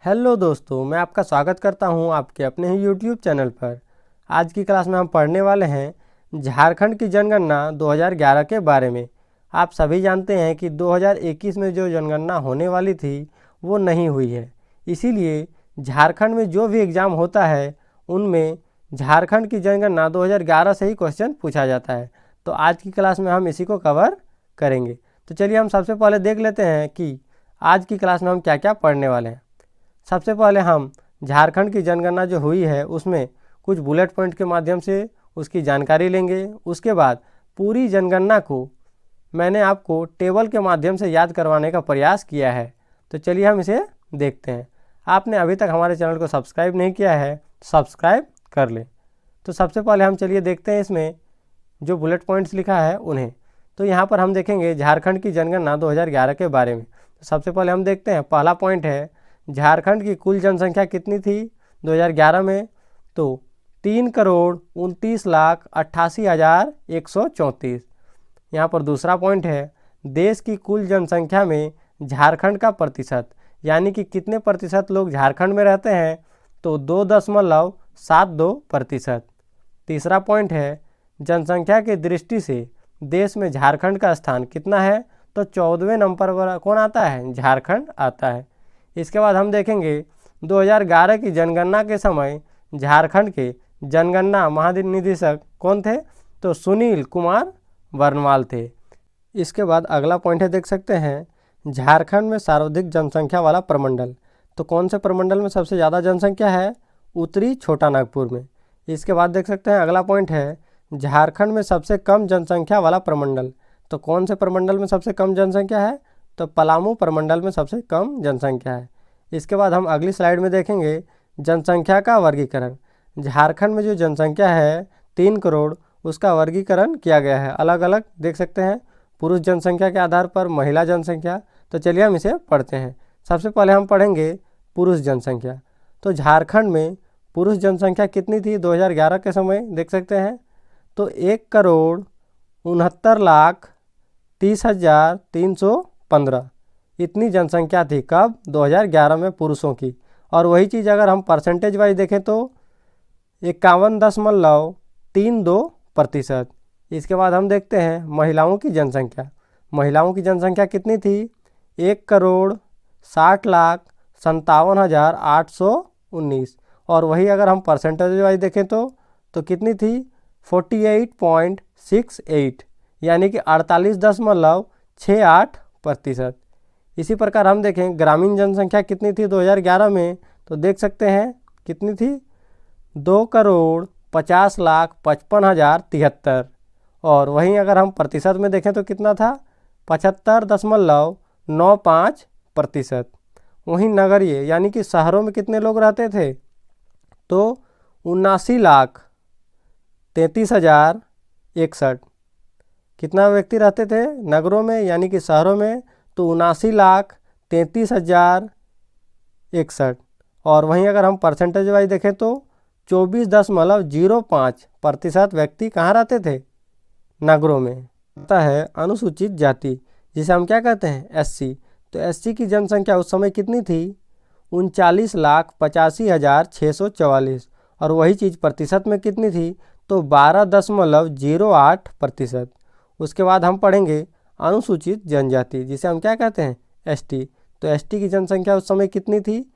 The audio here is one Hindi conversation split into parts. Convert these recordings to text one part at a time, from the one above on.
हेलो दोस्तों, मैं आपका स्वागत करता हूं आपके अपने ही यूट्यूब चैनल पर। आज की क्लास में हम पढ़ने वाले हैं झारखंड की जनगणना 2011 के बारे में। आप सभी जानते हैं कि 2021 में जो जनगणना होने वाली थी वो नहीं हुई है, इसीलिए झारखंड में जो भी एग्ज़ाम होता है उनमें झारखंड की जनगणना 2011 से ही क्वेश्चन पूछा जाता है। तो आज की क्लास में हम इसी को कवर करेंगे। तो चलिए हम सबसे पहले देख लेते हैं कि आज की क्लास में हम क्या क्या पढ़ने वाले हैं। सबसे पहले हम झारखंड की जनगणना जो हुई है उसमें कुछ बुलेट पॉइंट के माध्यम से उसकी जानकारी लेंगे। उसके बाद पूरी जनगणना को मैंने आपको टेबल के माध्यम से याद करवाने का प्रयास किया है। तो चलिए हम इसे देखते हैं। आपने अभी तक हमारे चैनल को सब्सक्राइब नहीं किया है, सब्सक्राइब कर लें। तो सबसे पहले हम चलिए देखते हैं इसमें जो बुलेट पॉइंट्स लिखा है उन्हें। तो यहाँ पर हम देखेंगे झारखंड की जनगणना 2011 के बारे में। तो सबसे पहले हम देखते हैं, पहला पॉइंट है झारखंड की कुल जनसंख्या कितनी थी 2011 में। तो 3,29,88,134। यहाँ पर दूसरा पॉइंट है देश की कुल जनसंख्या में झारखंड का प्रतिशत, यानी कि कितने प्रतिशत लोग झारखंड में रहते हैं। तो 2.72%। तीसरा पॉइंट है जनसंख्या की दृष्टि से देश में झारखंड का स्थान कितना है। तो 14वें नंबर पर कौन आता है, झारखंड आता है। इसके बाद हम देखेंगे 2011 की जनगणना के समय झारखंड के जनगणना महानिदेशक कौन थे। तो सुनील कुमार वर्णवाल थे। इसके बाद अगला पॉइंट है, देख सकते हैं झारखंड में सर्वाधिक जनसंख्या वाला प्रमंडल। तो कौन से प्रमंडल में सबसे ज़्यादा जनसंख्या है, उत्तरी छोटा नागपुर में। इसके बाद देख सकते हैं अगला पॉइंट है झारखंड में सबसे कम जनसंख्या वाला प्रमंडल। तो कौन से प्रमंडल में सबसे कम जनसंख्या है। तो पलामू प्रमंडल में सबसे कम जनसंख्या है। इसके बाद हम अगली स्लाइड में देखेंगे जनसंख्या का वर्गीकरण। झारखंड में जो जनसंख्या है 3 करोड़, उसका वर्गीकरण किया गया है अलग अलग, देख सकते हैं पुरुष जनसंख्या के आधार पर, महिला जनसंख्या। तो चलिए हम इसे पढ़ते हैं। सबसे पहले हम पढ़ेंगे पुरुष जनसंख्या। तो झारखंड में पुरुष जनसंख्या कितनी थी 2011 के समय, देख सकते हैं। तो 1,69,30,315 इतनी जनसंख्या थी कब, 2011 में पुरुषों की। और वही चीज़ अगर हम परसेंटेज वाइज देखें तो 51.32%। इसके बाद हम देखते हैं महिलाओं की जनसंख्या। महिलाओं की जनसंख्या कितनी थी, 1,60,57,819। और वही अगर हम परसेंटेज वाइज देखें तो कितनी थी, 48.68, यानी कि 48.68%। इसी प्रकार हम देखें ग्रामीण जनसंख्या कितनी थी 2011 में। तो देख सकते हैं कितनी थी, 2,50,55,073। और वहीं अगर हम प्रतिशत में देखें तो कितना था, 75.95%। वहीं नगरीय यानी कि शहरों में कितने लोग रहते थे, तो 79,33,061। कितना व्यक्ति रहते थे नगरों में यानी कि शहरों में, तो 79,33,061। और वहीं अगर हम परसेंटेज वाइज देखें तो 24.05% व्यक्ति कहाँ रहते थे, नगरों में। आता है अनुसूचित जाति, जिसे हम क्या कहते हैं, एससी। तो एससी की जनसंख्या उस समय कितनी थी, 39,85,644। और वही चीज़ प्रतिशत में कितनी थी, तो 12.08%। उसके बाद हम पढ़ेंगे अनुसूचित जनजाति, जिसे हम क्या कहते हैं, एसटी। तो एसटी की जनसंख्या उस समय कितनी थी,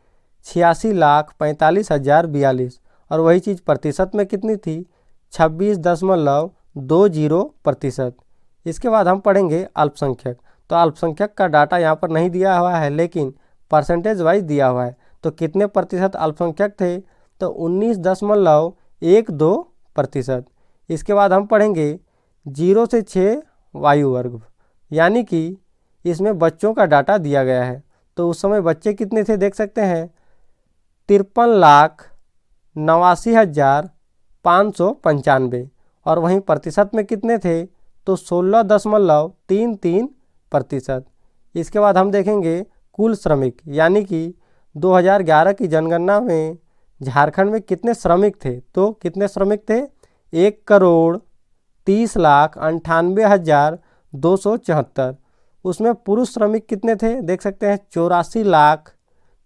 86,45,042। और वही चीज़ प्रतिशत में कितनी थी, 26.20%। इसके बाद हम पढ़ेंगे अल्पसंख्यक। तो अल्पसंख्यक का डाटा यहाँ पर नहीं दिया हुआ है, लेकिन परसेंटेज वाइज दिया हुआ है। तो कितने प्रतिशत अल्पसंख्यक थे, तो 19.12%। इसके बाद हम पढ़ेंगे 0 से 6 वायु वर्ग, यानी कि इसमें बच्चों का डाटा दिया गया है। तो उस समय बच्चे कितने थे, देख सकते हैं 53,89,595। और वहीं प्रतिशत में कितने थे, तो 16.33%। इसके बाद हम देखेंगे कुल श्रमिक, यानी कि 2011 की जनगणना में झारखंड में कितने श्रमिक थे। तो कितने श्रमिक थे, 1,30,98,274। उसमें पुरुष श्रमिक कितने थे, देख सकते हैं 84,00,000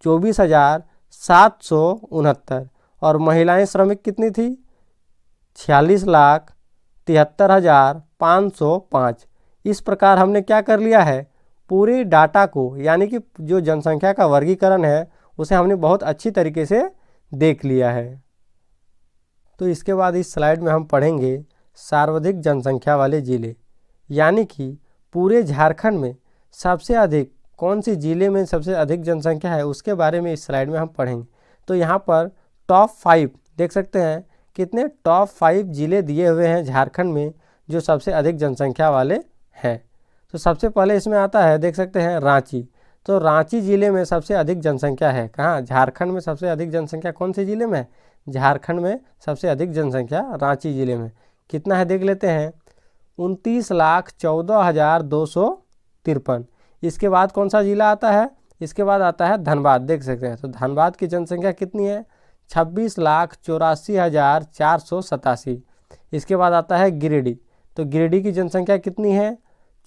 24,769 और महिलाएं श्रमिक कितनी थी 46,73,505। इस प्रकार हमने क्या कर लिया है, पूरे डाटा को यानी कि जो जनसंख्या का वर्गीकरण है उसे हमने बहुत अच्छी तरीके से देख लिया है। तो इसके बाद इस स्लाइड में हम पढ़ेंगे सर्वाधिक जनसंख्या वाले जिले, यानी कि पूरे झारखंड में सबसे अधिक कौन सी जिले में सबसे अधिक जनसंख्या है उसके बारे में इस स्लाइड में हम पढ़ेंगे। तो यहाँ पर टॉप 5 देख सकते हैं, कितने टॉप 5 जिले दिए हुए हैं झारखंड में जो सबसे अधिक जनसंख्या वाले हैं। तो सबसे पहले इसमें आता है, देख सकते हैं, रांची। तो रांची जिले में सबसे अधिक जनसंख्या है। कहाँ? झारखंड में सबसे अधिक जनसंख्या कौन से जिले में है? झारखंड में सबसे अधिक जनसंख्या रांची जिले में। कितना है देख लेते हैं, 29,14,253। इसके बाद कौन सा जिला आता है? इसके बाद आता है धनबाद। देख सकते हैं, तो धनबाद की जनसंख्या कितनी है? 26,84,487। इसके बाद आता है गिरिडीह। तो गिरिडीह की जनसंख्या कितनी है?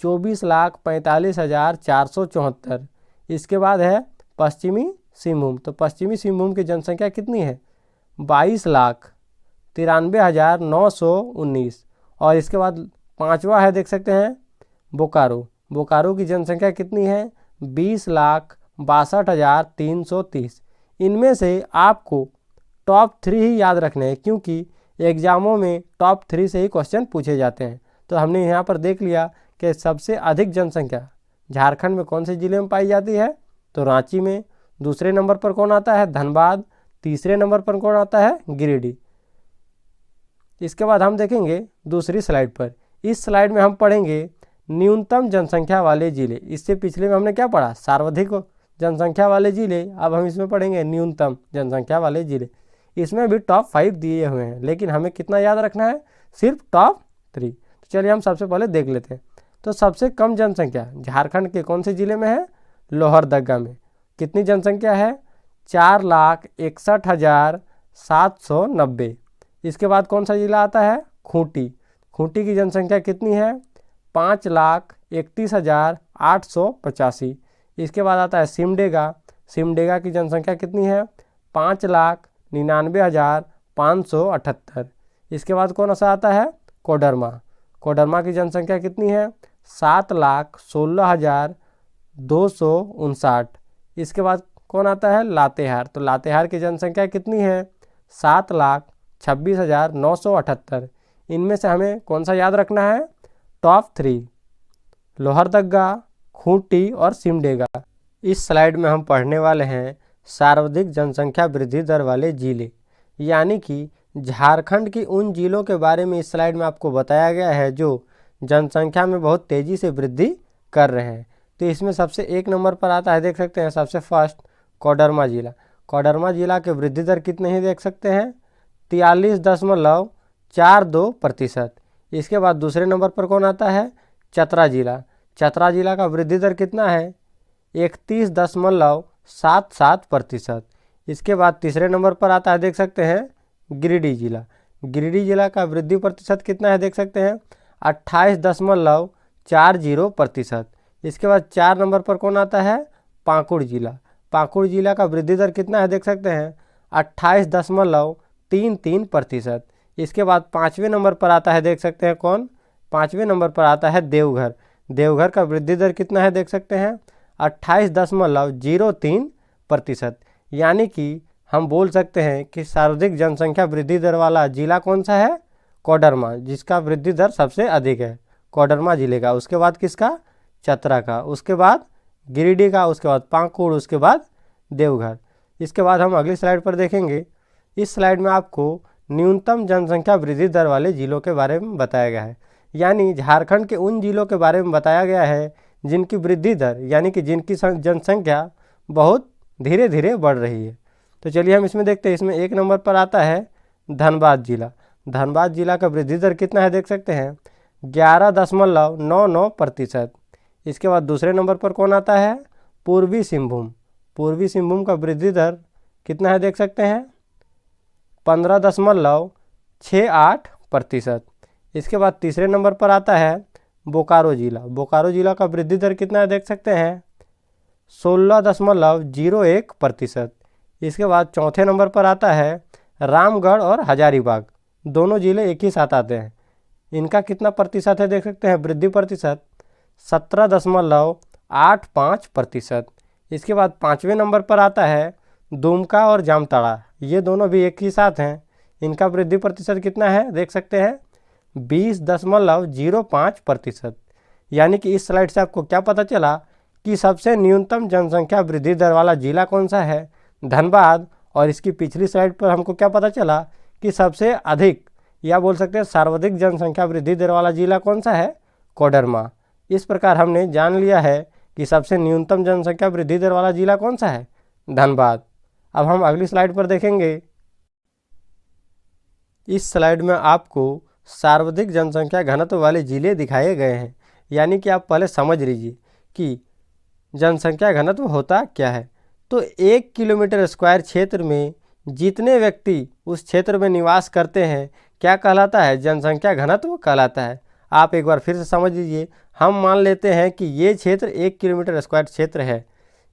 24,45,474। इसके बाद है पश्चिमी सिंहभूम। तो पश्चिमी सिंहभूम की जनसंख्या कितनी है? 22,93,919। और इसके बाद पांचवा है, देख सकते हैं, बोकारो। बोकारो की जनसंख्या कितनी है? 20,62,330। इनमें से आपको टॉप 3 ही याद रखने हैं, क्योंकि एग्जामों में टॉप 3 से ही क्वेश्चन पूछे जाते हैं। तो हमने यहाँ पर देख लिया कि सबसे अधिक जनसंख्या झारखंड में कौन से जिले में पाई जाती है? तो रांची में। दूसरे नंबर पर कौन आता है? धनबाद। तीसरे नंबर पर कौन आता है? गिरिडीह। इसके बाद हम देखेंगे दूसरी स्लाइड पर। इस स्लाइड में हम पढ़ेंगे न्यूनतम जनसंख्या वाले जिले। इससे पिछले में हमने क्या पढ़ा? सर्वाधिक जनसंख्या वाले जिले। अब हम इसमें पढ़ेंगे न्यूनतम जनसंख्या वाले जिले। इसमें भी टॉप 5 दिए हुए हैं, लेकिन हमें कितना याद रखना है? सिर्फ टॉप 3। तो चलिए हम सबसे पहले देख लेते हैं। तो सबसे कम जनसंख्या झारखंड के कौन से जिले में है? लोहरदगा में। कितनी जनसंख्या है? 4,61,790। इसके बाद कौन सा जिला आता है? खूंटी। खूंटी की जनसंख्या कितनी है? 5,31,885। इसके बाद आता है सिमडेगा। सिमडेगा की जनसंख्या कितनी है? 5,99,578। इसके बाद कौन सा आता है? कोडरमा। कोडरमा की जनसंख्या कितनी है? 7,16,259। इसके बाद कौन आता है? लातेहार। तो लातेहार की जनसंख्या कितनी है? 7,26,978। इनमें से हमें कौन सा याद रखना है? टॉप 3, लोहरदगा, खूंटी और सिमडेगा। इस स्लाइड में हम पढ़ने वाले हैं सर्वाधिक जनसंख्या वृद्धि दर वाले जिले, यानी कि झारखंड की उन जिलों के बारे में इस स्लाइड में आपको बताया गया है जो जनसंख्या में बहुत तेज़ी से वृद्धि कर रहे हैं। तो इसमें सबसे 1 नंबर पर आता है, देख सकते हैं, सबसे फर्स्ट कोडरमा जिला। कोडरमा जिला के वृद्धि दर कितने ही देख सकते हैं? 43.42%। इसके बाद दूसरे नंबर पर कौन आता है? चतरा जिला। चतरा जिला का वृद्धि दर कितना है? 31.77%। इसके बाद तीसरे नंबर पर आता है, देख सकते हैं, गिरिडीह जिला। गिरिडीह जिला का वृद्धि प्रतिशत कितना है? देख सकते हैं, 28.40%। इसके बाद 4 नंबर पर कौन आता है? पाकुड़ जिला। पाकुड़ जिला का वृद्धि दर कितना है? देख सकते हैं, 28.33%। इसके बाद 5वें नंबर पर आता है, देख सकते हैं, कौन? 5वें नंबर पर आता है देवघर। देवघर का वृद्धि दर कितना है? देख सकते हैं, 28.03%। यानी कि हम बोल सकते हैं कि सर्वाधिक जनसंख्या वृद्धि दर वाला जिला कौन सा है? कोडरमा, जिसका वृद्धि दर सबसे अधिक है, कोडरमा जिले का। उसके बाद किसका? चतरा का। उसके बाद गिरिडीह का। उसके बाद पाकुड़। उसके बाद देवघर। इसके बाद हम अगली स्लाइड पर देखेंगे। इस स्लाइड में आपको न्यूनतम जनसंख्या वृद्धि दर वाले जिलों के बारे में बताया गया है, यानी झारखंड के उन जिलों के बारे में बताया गया है जिनकी वृद्धि दर यानी कि जिनकी जनसंख्या बहुत धीरे धीरे बढ़ रही है। तो चलिए हम इसमें देखते हैं। इसमें 1 नंबर पर आता है धनबाद जिला। धनबाद जिला का वृद्धि दर कितना है? देख सकते हैं, 11.99%। इसके बाद दूसरे नंबर पर कौन आता है? पूर्वी सिंहभूम। पूर्वी सिंहभूम का वृद्धि दर कितना है? देख सकते हैं, 15.68%। इसके बाद तीसरे नंबर पर आता है बोकारो जिला। बोकारो जिला का वृद्धि दर कितना है? देख सकते हैं, 16.01%। इसके बाद चौथे नंबर पर आता है रामगढ़ और हजारीबाग, दोनों ज़िले एक ही साथ आते हैं। इनका कितना प्रतिशत है देख सकते हैं, वृद्धि प्रतिशत 17.85%। इसके बाद पाँचवें नंबर पर आता है दुमका और जामताड़ा, ये दोनों भी एक ही साथ हैं। इनका वृद्धि प्रतिशत कितना है देख सकते हैं, 20.05%। यानी कि इस स्लाइड से आपको क्या पता चला कि सबसे न्यूनतम जनसंख्या वृद्धि दर वाला जिला कौन सा है, धनबाद। और इसकी पिछली स्लाइड पर हमको क्या पता चला कि सबसे अधिक या बोल सकते हैं सर्वाधिक जनसंख्या वृद्धि दर वाला जिला कौन सा है, कोडरमा। इस प्रकार हमने जान लिया है कि सबसे न्यूनतम जनसंख्या वृद्धि दर वाला जिला कौन सा है, धनबाद। अब हम अगली स्लाइड पर देखेंगे। इस स्लाइड में आपको सर्वाधिक जनसंख्या घनत्व वाले जिले दिखाए गए हैं। यानी कि आप पहले समझ लीजिए कि जनसंख्या घनत्व होता क्या है। तो 1 किलोमीटर स्क्वायर क्षेत्र में जितने व्यक्ति उस क्षेत्र में निवास करते हैं क्या कहलाता है, जनसंख्या घनत्व कहलाता है। आप एक बार फिर से समझ लीजिए, हम मान लेते हैं कि ये क्षेत्र 1 किलोमीटर स्क्वायर क्षेत्र है।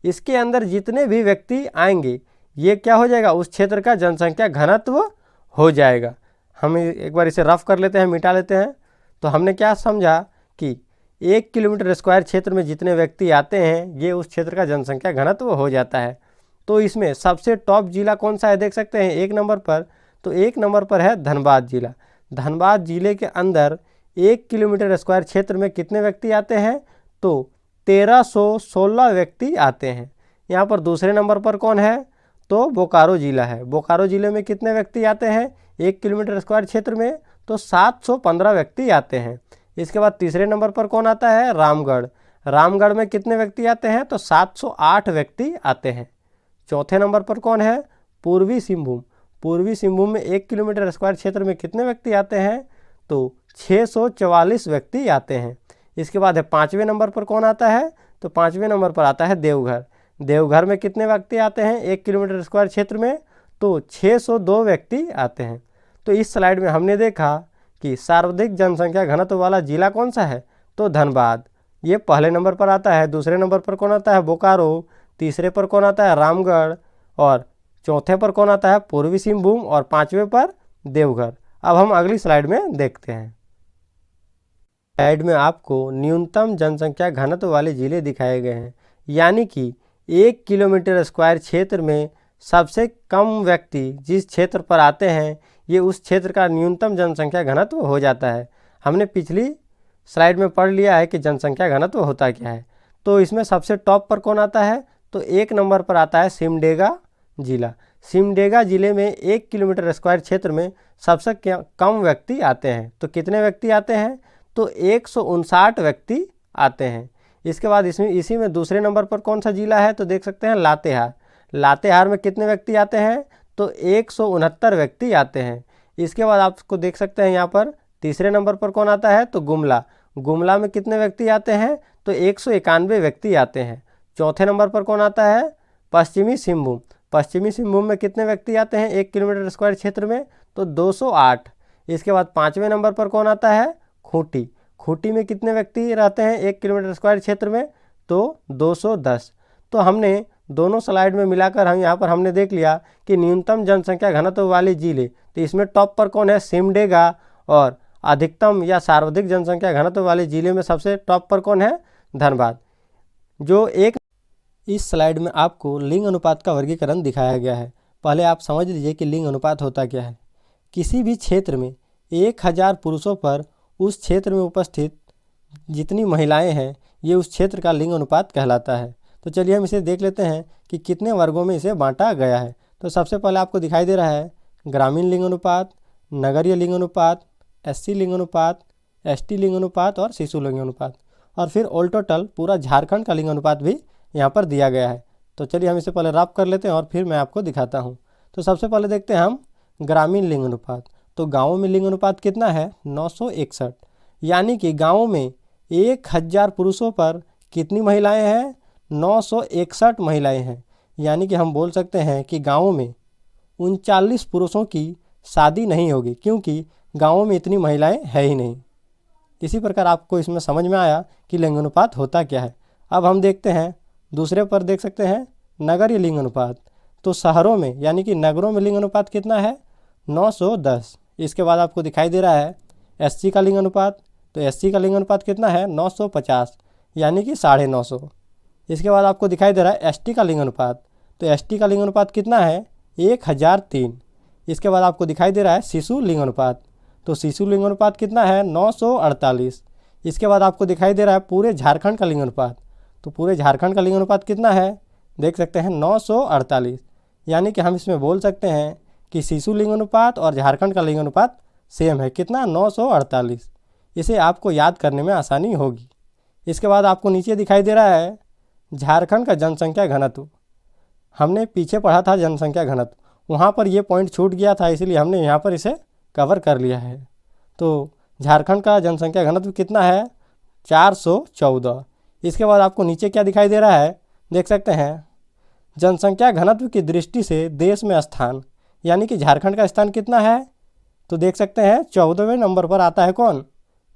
इसके अंदर जितने भी व्यक्ति आएंगे ये क्या हो जाएगा, उस क्षेत्र का जनसंख्या घनत्व हो जाएगा। हम एक बार इसे रफ कर लेते हैं, मिटा लेते हैं। तो हमने क्या समझा कि 1 किलोमीटर स्क्वायर क्षेत्र में जितने व्यक्ति आते हैं ये उस क्षेत्र का जनसंख्या घनत्व हो जाता है। तो इसमें सबसे टॉप जिला कौन सा है देख सकते हैं, एक नंबर पर। तो एक नंबर पर है धनबाद जिला। धनबाद जिले के अंदर 1 किलोमीटर स्क्वायर क्षेत्र में कितने व्यक्ति आते हैं, तो 1316 व्यक्ति आते हैं। यहाँ पर दूसरे नंबर पर कौन है, तो बोकारो जिला है। बोकारो जिले में कितने व्यक्ति आते हैं 1 किलोमीटर स्क्वायर क्षेत्र में, तो 715 व्यक्ति आते हैं। इसके बाद तीसरे नंबर पर कौन आता है, रामगढ़। रामगढ़ में कितने व्यक्ति आते हैं, तो 708 व्यक्ति आते हैं। चौथे नंबर पर कौन है, पूर्वी सिंहभूम। पूर्वी सिंहभूम में 1 किलोमीटर स्क्वायर क्षेत्र में कितने व्यक्ति आते हैं, तो 644 व्यक्ति आते हैं। इसके बाद है पाँचवें नंबर पर कौन आता है, तो पाँचवें नंबर पर आता है देवघर। देवघर में कितने व्यक्ति आते हैं 1 किलोमीटर स्क्वायर क्षेत्र में, तो 602 व्यक्ति आते हैं। तो इस स्लाइड में हमने देखा कि सर्वाधिक जनसंख्या घनत्व वाला जिला कौन सा है, तो धनबाद, ये पहले नंबर पर आता है। दूसरे नंबर पर कौन आता है, बोकारो। तीसरे पर कौन आता है, रामगढ़। और चौथे पर कौन आता है, पूर्वी सिंहभूम। और पाँचवें पर देवघर। अब हम अगली स्लाइड में देखते हैं। स्लाइड में आपको न्यूनतम जनसंख्या घनत्व वाले जिले दिखाए गए हैं। यानी कि 1 किलोमीटर स्क्वायर क्षेत्र में सबसे कम व्यक्ति जिस क्षेत्र पर आते हैं ये उस क्षेत्र का न्यूनतम जनसंख्या घनत्व हो जाता है। हमने पिछली स्लाइड में पढ़ लिया है कि जनसंख्या घनत्व होता क्या है। तो इसमें सबसे टॉप पर कौन आता है, तो एक नंबर पर आता है सिमडेगा जिला। सिमडेगा जिले में 1 किलोमीटर स्क्वायर क्षेत्र में सबसे कम व्यक्ति आते हैं। तो कितने व्यक्ति आते हैं, तो 159 व्यक्ति आते हैं। इसके बाद इसी में दूसरे नंबर पर कौन सा जिला है, तो देख सकते हैं लातेहार। लातेहार में कितने व्यक्ति आते हैं, तो 169 व्यक्ति आते हैं। इसके बाद आपको देख सकते हैं यहाँ पर तीसरे नंबर पर कौन आता है, तो गुमला। गुमला में कितने व्यक्ति आते हैं, तो 191 व्यक्ति आते हैं। चौथे नंबर पर कौन आता है, पश्चिमी सिंहभूम। पश्चिमी सिंहभूम में कितने व्यक्ति आते हैं 1 किलोमीटर स्क्वायर क्षेत्र में, तो 208। इसके बाद पाँचवें नंबर पर कौन आता है, खूंटी। खूंटी में कितने व्यक्ति रहते हैं 1 किलोमीटर स्क्वायर क्षेत्र में, तो 210। तो हमने दोनों स्लाइड में मिलाकर हम यहाँ पर हमने देख लिया कि न्यूनतम जनसंख्या घनत्व वाले जिले, तो इसमें टॉप पर कौन है, सिमडेगा। और अधिकतम या सर्वाधिक जनसंख्या घनत्व वाले जिले में सबसे टॉप पर कौन है, धनबाद। जो एक इस स्लाइड में आपको लिंग अनुपात का वर्गीकरण दिखाया गया है। पहले आप समझ लीजिए कि लिंग अनुपात होता क्या है। किसी भी क्षेत्र में 1000 पुरुषों पर उस क्षेत्र में उपस्थित जितनी महिलाएं हैं ये उस क्षेत्र का लिंग अनुपात कहलाता है। तो चलिए हम इसे देख लेते हैं कि कितने वर्गों में इसे बांटा गया है। तो सबसे पहले आपको दिखाई दे रहा है ग्रामीण लिंग अनुपात, नगरीय लिंग अनुपात, SC लिंग अनुपात, ST लिंग अनुपात और शिशु लिंग अनुपात। और फिर ऑल टोटल पूरा झारखंड का लिंग अनुपात भी यहाँ पर दिया गया है। तो चलिए हम इसे पहले रफ कर लेते हैं और फिर मैं आपको दिखाता हूँ। तो सबसे पहले देखते हैं हम ग्रामीण लिंग अनुपात। तो गाँवों में लिंग अनुपात कितना है, 961। यानी कि गाँव में 1000 पुरुषों पर कितनी महिलाएं हैं, 961 महिलाएं हैं। यानी कि हम बोल सकते हैं कि गाँव में 39 पुरुषों की शादी नहीं होगी, क्योंकि गाँवों में इतनी महिलाएं है ही नहीं। इसी प्रकार आपको इसमें समझ में आया कि लिंग अनुपात होता क्या है। अब हम देखते हैं दूसरे पर देख सकते हैं नगरीय लिंग अनुपात। तो शहरों में यानी कि नगरों में लिंग अनुपात कितना है? 910। इसके बाद आपको दिखाई दे रहा है एससी का लिंग अनुपात। तो एससी का लिंग अनुपात कितना है? 950 यानी कि 950। इसके बाद आपको दिखाई दे रहा है एसटी का लिंग अनुपात। तो एसटी का लिंग अनुपात कितना है? 1003। इसके बाद आपको दिखाई दे रहा है शिशु लिंग अनुपात। तो शिशु लिंग अनुपात कितना है? 948। इसके बाद आपको दिखाई दे रहा है पूरे झारखंड का लिंग अनुपात। तो पूरे झारखंड का लिंग अनुपात कितना है? देख सकते हैं 948। यानी कि हम इसमें बोल सकते हैं कि शिशु लिंग अनुपात और झारखंड का लिंग अनुपात सेम है। कितना? 948। इसे आपको याद करने में आसानी होगी। इसके बाद आपको नीचे दिखाई दे रहा है झारखंड का जनसंख्या घनत्व। हमने पीछे पढ़ा था जनसंख्या घनत्व, वहाँ पर ये पॉइंट छूट गया था, इसलिए हमने यहाँ पर इसे कवर कर लिया है। तो झारखंड का जनसंख्या घनत्व कितना है? 414। इसके बाद आपको नीचे क्या दिखाई दे रहा है? देख सकते हैं जनसंख्या घनत्व की दृष्टि से देश में स्थान, यानी कि झारखंड का स्थान कितना है? तो देख सकते हैं 14वें नंबर पर आता है कौन?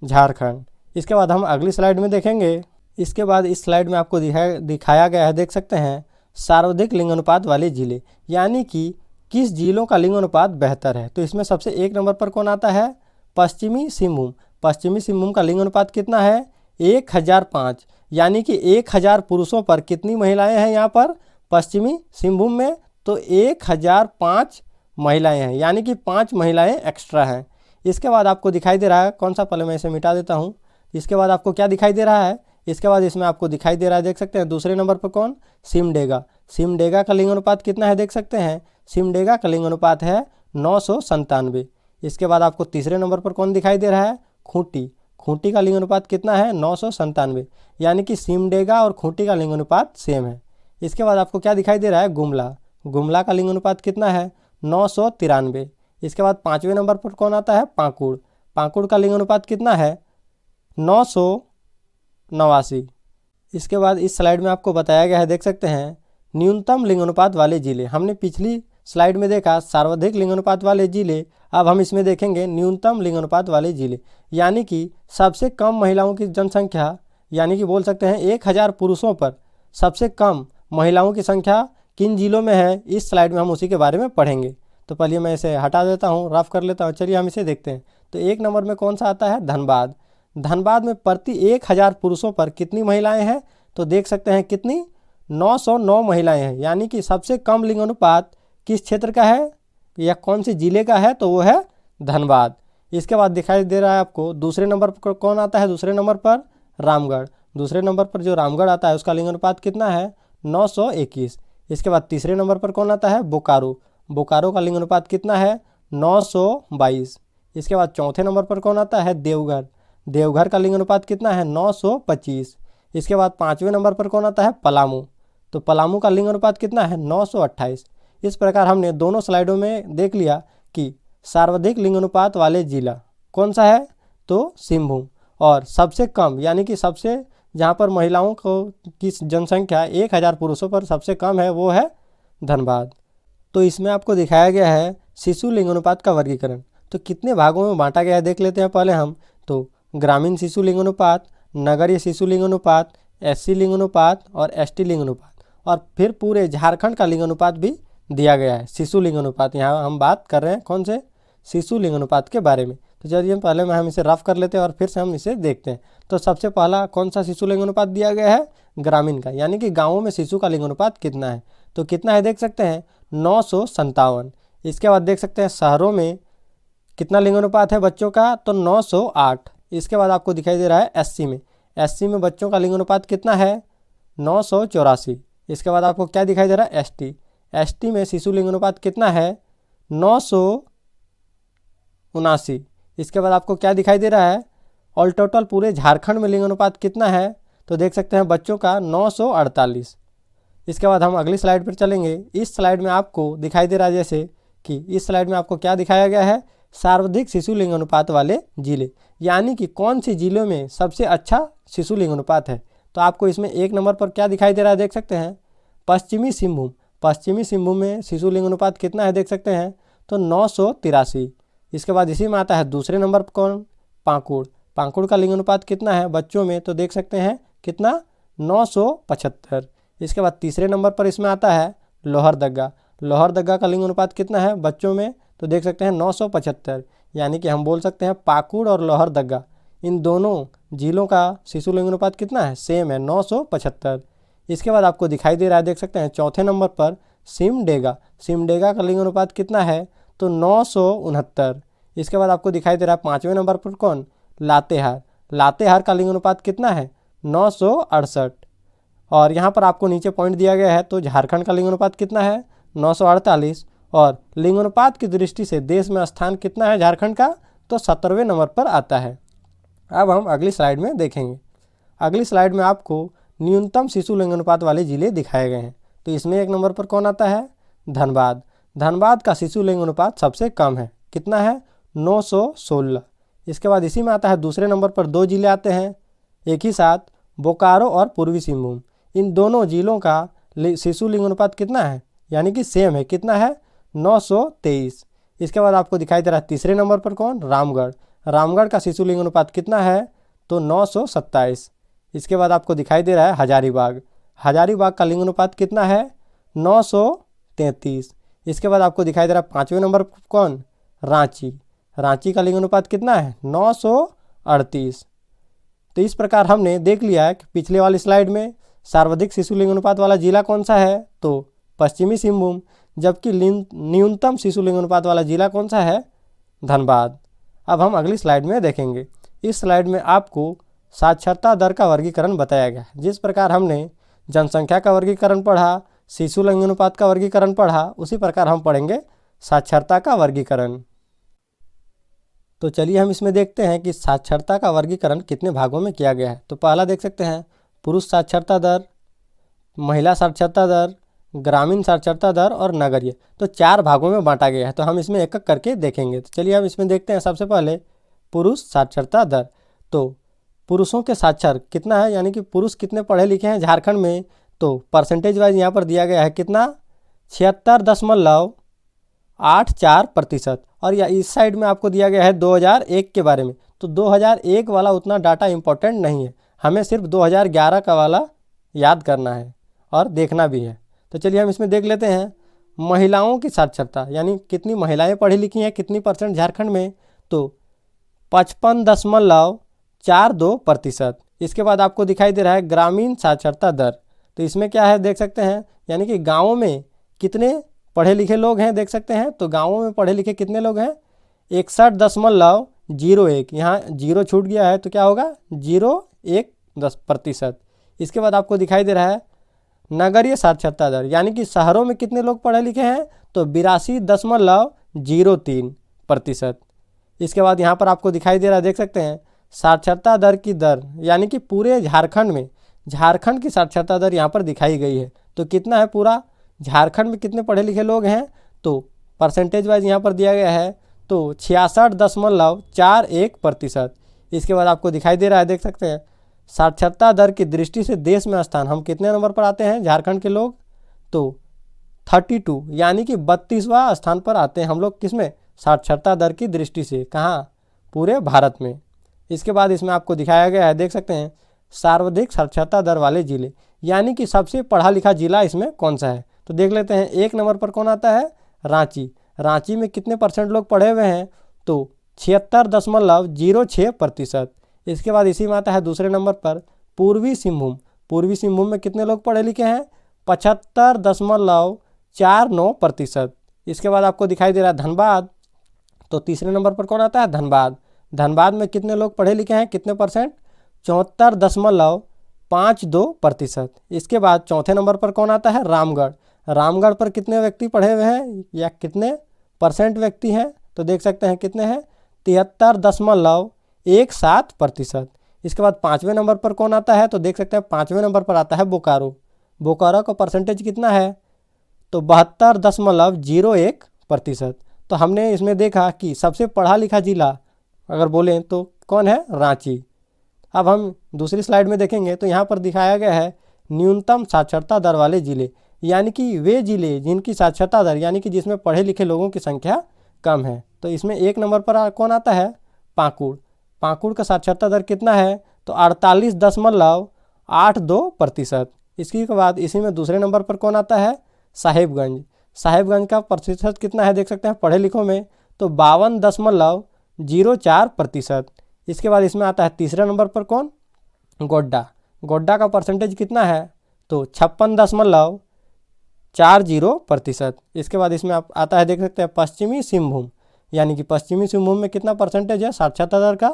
झारखंड। इसके बाद हम अगली स्लाइड में देखेंगे। इसके बाद इस स्लाइड में आपको दिखाया गया है, देख सकते हैं सर्वाधिक लिंग अनुपात वाले जिले, यानी कि किस जिलों का लिंग अनुपात बेहतर है। तो इसमें सबसे एक नंबर पर कौन आता है? पश्चिमी सिंहभूम। पश्चिमी सिंहभूम का लिंग अनुपात कितना है? 1005, यानी कि 1000 पुरुषों पर कितनी महिलाएं हैं यहाँ पर पश्चिमी सिंहभूम में? तो 1005 महिलाएं हैं, यानी कि 5 महिलाएं एक्स्ट्रा हैं। इसके बाद आपको दिखाई दे रहा है कौन सा, पहले मैं इसे मिटा देता हूँ। इसके बाद आपको क्या दिखाई दे रहा है? इसके बाद इसमें आपको दिखाई दे रहा है, देख सकते हैं दूसरे नंबर पर कौन? सिमडेगा। सिमडेगा का लिंग अनुपात कितना है? देख सकते हैं सिमडेगा का लिंग अनुपात है 997। इसके बाद आपको तीसरे नंबर पर कौन दिखाई दे रहा है? खूंटी। खूंटी का लिंग अनुपात कितना है? 997, यानी कि सिमडेगा और खूंटी का लिंग अनुपात सेम है। इसके बाद आपको क्या दिखाई दे रहा है? गुमला। गुमला का लिंग अनुपात कितना है? 993। इसके बाद 5वें नंबर पर कौन आता है? पाकुड़। पाकुड़ का लिंग अनुपात कितना है? 989। इसके बाद इस स्लाइड में आपको बताया गया है, देख सकते हैं न्यूनतम लिंग अनुपात वाले जिले। हमने पिछली स्लाइड में देखा सर्वाधिक लिंग अनुपात वाले जिले, अब हम इसमें देखेंगे न्यूनतम लिंग अनुपात वाले जिले, यानी कि सबसे कम महिलाओं की जनसंख्या, यानी कि बोल सकते हैं 1000 पुरुषों पर सबसे कम महिलाओं की संख्या किन जिलों में है। इस स्लाइड में हम उसी के बारे में पढ़ेंगे। तो पहले मैं इसे हटा देता हूँ, रफ कर लेता हूँ। चलिए हम इसे देखते हैं। तो एक नंबर में कौन सा आता है? धनबाद। धनबाद में प्रति 1000 पुरुषों पर कितनी महिलाएं हैं? तो देख सकते हैं कितनी? 909 महिलाएं हैं, यानी कि सबसे कम लिंग अनुपात किस क्षेत्र का है या कौन से जिले का है? तो वो है धनबाद। इसके बाद दिखाई दे रहा है आपको दूसरे नंबर पर कौन आता है? दूसरे नंबर पर रामगढ़। दूसरे नंबर पर जो रामगढ़ आता है उसका लिंग अनुपात कितना है? 921। इसके बाद तीसरे नंबर पर कौन आता है? बोकारो। बोकारो का लिंग अनुपात कितना है? 922। इसके बाद चौथे नंबर पर कौन आता है? देवघर। देवघर का लिंग अनुपात कितना है? 925। इसके बाद 5वें नंबर पर कौन आता है? पलामू। तो पलामू का लिंग अनुपात कितना है? 928। इस प्रकार हमने दोनों स्लाइडों में देख लिया कि सर्वाधिक लिंग अनुपात वाले जिला कौन सा है? तो सिंहभूम। और सबसे कम, यानी कि सबसे जहाँ पर महिलाओं को की जनसंख्या 1000 पुरुषों पर सबसे कम है, वो है धनबाद। तो इसमें आपको दिखाया गया है शिशु लिंग अनुपात का वर्गीकरण। तो कितने भागों में बांटा गया है देख लेते हैं पहले हम। तो ग्रामीण शिशु लिंग अनुपात, नगरीय शिशु लिंग अनुपात, एससी लिंग अनुपात और एसटी लिंग अनुपात, और फिर पूरे झारखंड का लिंग अनुपात भी दिया गया है। शिशु लिंग अनुपात, यहाँ हम बात कर रहे हैं कौन से? शिशु लिंग अनुपात के बारे में। तो चलिए पहले हम इसे रफ कर लेते हैं और फिर से हम इसे देखते हैं। तो सबसे पहला कौन सा शिशु लिंग अनुपात दिया गया है? ग्रामीण का, यानी कि गाँवों में शिशु का लिंग अनुपात कितना है। तो कितना है देख सकते हैं? 957। इसके बाद देख सकते हैं शहरों में कितना लिंग अनुपात है बच्चों का? तो 908। इसके बाद आपको दिखाई दे रहा है एससी में। एससी में बच्चों का लिंग अनुपात कितना है? 984। इसके बाद आपको क्या दिखाई दे रहा है? एसटी। एसटी में शिशु लिंग अनुपात कितना है? 979। इसके बाद आपको क्या दिखाई दे रहा है? ऑल टोटल पूरे झारखंड में लिंग अनुपात कितना है? तो देख सकते हैं बच्चों का 948। इसके बाद हम अगली स्लाइड पर चलेंगे। इस स्लाइड में आपको दिखाई दे रहा है जैसे कि इस स्लाइड में आपको क्या दिखाया गया है? सर्वाधिक शिशु लिंग अनुपात वाले जिले, यानी कि कौन से जिलों में सबसे अच्छा शिशु लिंग अनुपात है। तो आपको इसमें एक नंबर पर क्या दिखाई दे रहा है देख सकते हैं? पश्चिमी सिंहभूम। पश्चिमी सिंहभूम में शिशु लिंग अनुपात कितना है देख सकते हैं? तो 983। इसके बाद इसी में आता है दूसरे नंबर पर कौन? पाकुड़। पाकुड़ का लिंग अनुपात कितना है बच्चों में? तो देख सकते हैं कितना? 975। इसके बाद तीसरे नंबर पर इसमें आता है लोहरदगा। लोहरदगा का लिंग अनुपात कितना है बच्चों में, तो देख सकते हैं 975, यानी कि हम बोल सकते हैं पाकुड़ और लोहरदगा इन दोनों जिलों का शिशु लिंग अनुपात कितना है, सेम है 975। इसके बाद आपको दिखाई दे रहा है, देख सकते हैं चौथे नंबर पर सिमडेगा। सिमडेगा का लिंग अनुपात कितना है, तो 969। इसके बाद आपको दिखाई दे रहा है पाँचवें नंबर पर कौन, लातेहार। लातेहार का लिंग अनुपात कितना है, 968। और यहाँ पर आपको नीचे पॉइंट दिया गया है, तो झारखंड का लिंग अनुपात कितना है, 948। और लिंग अनुपात की दृष्टि से देश में स्थान कितना है झारखंड का, तो 17वें नंबर पर आता है। अब हम अगली स्लाइड में देखेंगे। अगली स्लाइड में आपको न्यूनतम शिशु लिंग अनुपात वाले जिले दिखाए गए हैं। तो इसमें एक नंबर पर कौन आता है, धनबाद। धनबाद का शिशु लिंग अनुपात सबसे कम है, कितना है, 916। इसके बाद इसी में आता है दूसरे नंबर पर दो जिले आते हैं एक ही साथ, बोकारो और पूर्वी सिंहभूम। इन दोनों जिलों का शिशु लिंग अनुपात कितना है, यानी कि सेम है, कितना है, 923। इसके बाद आपको दिखाई दे रहा है तीसरे नंबर पर कौन, रामगढ़। रामगढ़ का शिशु लिंग अनुपात कितना है, तो 927। इसके बाद आपको दिखाई दे रहा है हजारीबाग। हजारीबाग का लिंग अनुपात कितना है, 933। इसके बाद आपको दिखाई दे रहा है पाँचवें नंबर पर कौन, रांची। रांची का लिंग अनुपात कितना है, 938। तो इस प्रकार हमने देख लिया है कि पिछले वाली स्लाइड में सर्वाधिक शिशु लिंग अनुपात वाला जिला कौन सा है, तो पश्चिमी सिंहभूम, जबकि न्यूनतम शिशु लिंग अनुपात वाला जिला कौन सा है, धनबाद। अब हम अगली स्लाइड में देखेंगे। इस स्लाइड में आपको साक्षरता दर का वर्गीकरण बताया गया है। जिस प्रकार हमने जनसंख्या का वर्गीकरण पढ़ा, शिशु लिंग अनुपात का वर्गीकरण पढ़ा, उसी प्रकार हम पढ़ेंगे साक्षरता का वर्गीकरण। तो चलिए हम इसमें देखते हैं कि साक्षरता का वर्गीकरण कितने भागों में किया गया है। तो पहला देख सकते हैं पुरुष साक्षरता दर, महिला साक्षरता दर, ग्रामीण साक्षरता दर और नगरीय। तो 4 भागों में बांटा गया है। तो हम इसमें एक एक करके देखेंगे। तो चलिए हम इसमें देखते हैं सबसे पहले पुरुष साक्षरता दर। तो पुरुषों के साक्षर कितना है, यानी कि पुरुष कितने पढ़े लिखे हैं झारखंड में, तो परसेंटेज वाइज यहाँ पर दिया गया है कितना, 76.84%। और या इस साइड में आपको दिया गया है 2001 के बारे में। तो 2001 वाला उतना डाटा इम्पोर्टेंट नहीं है, हमें सिर्फ 2011 का वाला याद करना है और देखना भी है। तो चलिए हम इसमें देख लेते हैं महिलाओं की साक्षरता, यानी कितनी महिलाएं पढ़ी लिखी हैं, कितनी परसेंट झारखंड में, तो 55.42%। इसके बाद आपको दिखाई दे रहा है ग्रामीण साक्षरता दर। तो इसमें क्या है देख सकते हैं, यानी कि गाँवों में कितने पढ़े लिखे लोग हैं देख सकते हैं। तो गाँवों में पढ़े लिखे कितने लोग हैं, 61.01। यहाँ जीरो छूट गया है तो क्या होगा, 0.1%। इसके बाद आपको दिखाई दे रहा है नगरीय साक्षरता दर, यानी कि शहरों में कितने लोग पढ़े लिखे हैं, तो 82.03%। इसके बाद यहाँ पर आपको दिखाई दे रहा है देख सकते हैं साक्षरता दर की दर, यानी कि पूरे झारखंड में, झारखंड की साक्षरता दर यहाँ पर दिखाई गई है। तो कितना है पूरा झारखंड में कितने पढ़े लिखे लोग हैं, तो परसेंटेज वाइज यहाँ पर दिया गया है तो 66.41%। इसके बाद आपको दिखाई दे रहा है देख सकते हैं साक्षरता दर की दृष्टि से देश में स्थान हम कितने नंबर पर आते हैं झारखंड के लोग, तो 32, यानी कि 32वां स्थान पर आते हैं हम लोग, किसमें, साक्षरता दर की दृष्टि से, कहाँ, पूरे भारत में। इसके बाद इसमें आपको दिखाया गया है देख सकते हैं सर्वाधिक साक्षरता दर वाले जिले, यानी कि सबसे पढ़ा लिखा जिला इसमें कौन सा है। तो देख लेते हैं एक नंबर पर कौन आता है, रांची। रांची में कितने परसेंट लोग पढ़े हुए हैं, तो 76.06%। इसके बाद इसी में आता है दूसरे नंबर पर पूर्वी सिंहभूम। पूर्वी सिंहभूम में कितने लोग पढ़े लिखे हैं, 75.49%। इसके बाद आपको दिखाई दे रहा है धनबाद। तो तीसरे नंबर पर कौन आता है, धनबाद। धनबाद में कितने लोग पढ़े लिखे हैं, कितने परसेंट, 74.52%। इसके बाद चौथे नंबर पर कौन आता है, रामगढ़। रामगढ़ पर कितने व्यक्ति पढ़े हुए हैं या कितने परसेंट व्यक्ति हैं, तो देख सकते हैं कितने हैं, 73.17%। इसके बाद पाँचवें नंबर पर कौन आता है, तो देख सकते हैं पाँचवें नंबर पर आता है बोकारो। बोकारो का परसेंटेज कितना है, तो 72.01%। तो हमने इसमें देखा कि सबसे पढ़ा लिखा जिला अगर बोलें तो कौन है, रांची। अब हम दूसरी स्लाइड में देखेंगे तो यहाँ पर दिखाया गया है न्यूनतम साक्षरता दर वाले जिले, यानी कि वे जिले जिनकी साक्षरता दर, यानी कि जिसमें पढ़े लिखे लोगों की संख्या कम है। तो इसमें एक नंबर पर कौन आता है, पाकुड़। पाकुड़ का साक्षरता दर कितना है, तो 48.82%। इसके बाद इसी में दूसरे नंबर पर कौन आता है? साहिबगंज। साहिबगंज का प्रतिशत कितना है देख सकते हैं पढ़े लिखों में, तो 52.04%। इसके बाद इसमें आता है तीसरे नंबर पर कौन? गोड्डा। गोड्डा का परसेंटेज कितना है? तो 56.40%। इसके बाद इसमें आप आता है देख सकते हैं पश्चिमी सिंहभूम, यानी कि पश्चिमी सिंहभूम में कितना परसेंटेज है साक्षरता दर का?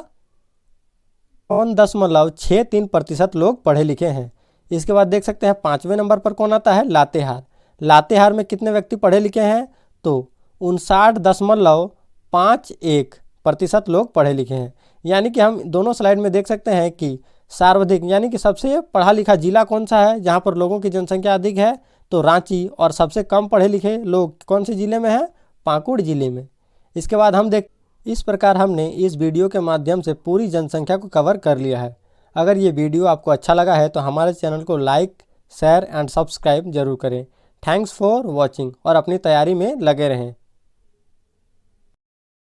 53.63% लोग पढ़े लिखे हैं। इसके बाद देख सकते हैं पाँचवें नंबर पर कौन आता है? लातेहार। लातेहार में कितने व्यक्ति पढ़े लिखे हैं? तो 59.51% लोग पढ़े लिखे हैं। यानी कि हम दोनों स्लाइड में देख सकते हैं कि सर्वाधिक यानी कि सबसे पढ़ा लिखा जिला कौन सा है जहाँ पर लोगों की जनसंख्या अधिक है? तो रांची। और सबसे कम पढ़े लिखे लोग कौन से जिले में हैं? पाकुड़ जिले में। इसके बाद हम इस प्रकार हमने इस वीडियो के माध्यम से पूरी जनसंख्या को कवर कर लिया है। अगर ये वीडियो आपको अच्छा लगा है तो हमारे चैनल को लाइक, शेयर एंड सब्सक्राइब जरूर करें। थैंक्स फॉर वॉचिंग और अपनी तैयारी में लगे रहें।